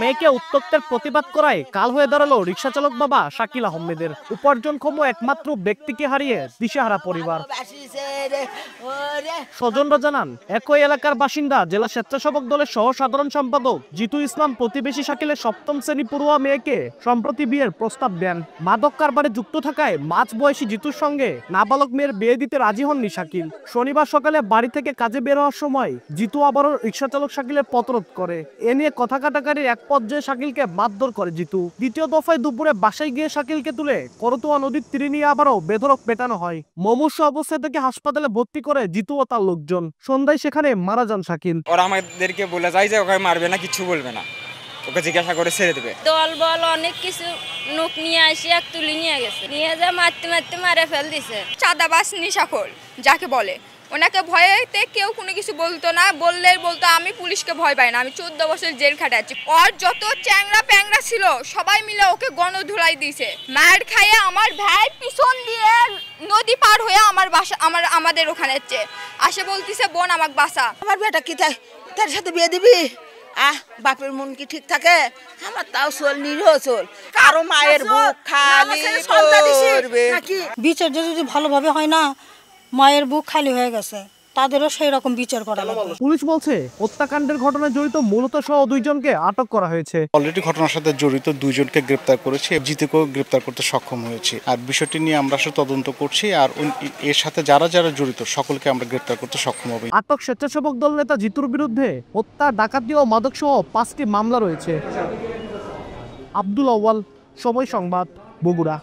মেয়েকে উত্তক্তের প্রতিবাদ করায় কাল হয়ে দাঁড়ালো রিকশা চালক বাবা শাকিল আহমেদের। উপার্জনক্ষম একমাত্র ব্যক্তিকে হারিয়ে দিশেহারা পরিবার। স্বজনরা জানান, একই এলাকার বাসিন্দা জেলা স্বেচ্ছাসেবক দলের সহ সাধারণ সম্পাদক জিতু ইসলাম প্রতিবেশী শাকিলের সপ্তম শ্রেণী পড়ুয়া মেয়েকে সম্প্রতি বিয়ের প্রস্তাব দেন। মাদক কারবারে যুক্ত থাকায় মাঝ বয়সী জিতুর সঙ্গে নাবালক মেয়ের বিয়ে দিতে রাজি হননি শাকিল। শনিবার সকালে বাড়ি থেকে কাজে বের হওয়ার সময় জিতু আবারও রিকশা চালক শাকিলের পথরোধ করে। এ নিয়ে কথা কাটাকাটির এক পর্যায়ে শাকিলকে মারধর করে জিতু। দ্বিতীয় দফায় দুপুরে বাসায় গিয়ে শাকিলকে তুলে করতোয়া নদীর তীরে নিয়ে আবারও বেধড়ক পেটানো হয়। মুমূর্ষ অবস্থায় থেকে হাসপাতালে ভর্তি করে জিতু ও তার লোকজন। সন্ধ্যায় সেখানে মারা যান শাকিল। ওরা আমাদেরকে বলে যায় যে ওকে মারবে না, কিছু বলবে না, ওকে জিজ্ঞাসা করে ছেড়ে দেবে। দল বল অনেক কিছু নোক নিয়ে আসি এক তুলি নিয়ে গেছে, নিয়ে যা মারতে মারতে মারে ফেল দিছে। চাঁদাবাজ নেশাখোর যাকে বলে, ওনাকে ভয়েতে কেউ কোনো কিছু বলতো না, বললে বলতো আমি পুলিশকে ভয় পাই না, আমি 14 বছর জেল খাটাচ্ছি। ওর যত চ্যাংরা প্যাংরা ছিল সবাই মিলে ওকে গণধুলাই দিয়েছে। মার খাইয়ে আমার ভাই পিছন দিয়ে নদী পার হয়ে আমার বাসা আমাদের ওখানে আসে বলতিছে বোন আমাকে বাসা। আমার বেটা কি তার সাথে বিয়ে দিবি? বাপের মন কি ঠিক থাকে? আমার তাও চল, নিরীহ চল, কারো মায়ের বুক খালি করবে নাকি? বিচার যদি ভালোভাবে হয় না, মায়ের বুক খালি হয়ে গেছে, তাদেরও সেই রকম বিচার করা লাগবে। পুলিশ বলছে হত্যাকাণ্ডের ঘটনায় জড়িত মূলত সহ 2 জনকে আটক করা হয়েছে। অলরেডি ঘটনার সাথে জড়িত 2 জনকে গ্রেপ্তার করেছে, জিতুকেও গ্রেপ্তার করতে সক্ষম হয়েছে। আর বিষয়টি নিয়ে আমরা তদন্ত করছি, আর এর সাথে যারা যারা জড়িত সকলকে আমরা গ্রেপ্তার করতে সক্ষম হব। আটক স্বেচ্ছাসেবক দল নেতা জিতুর বিরুদ্ধে হত্যা, ডাকাতি ও মাদক সহ 5টি মামলা রয়েছে। আব্দুল আউয়াল, সময় সংবাদ, বগুড়া।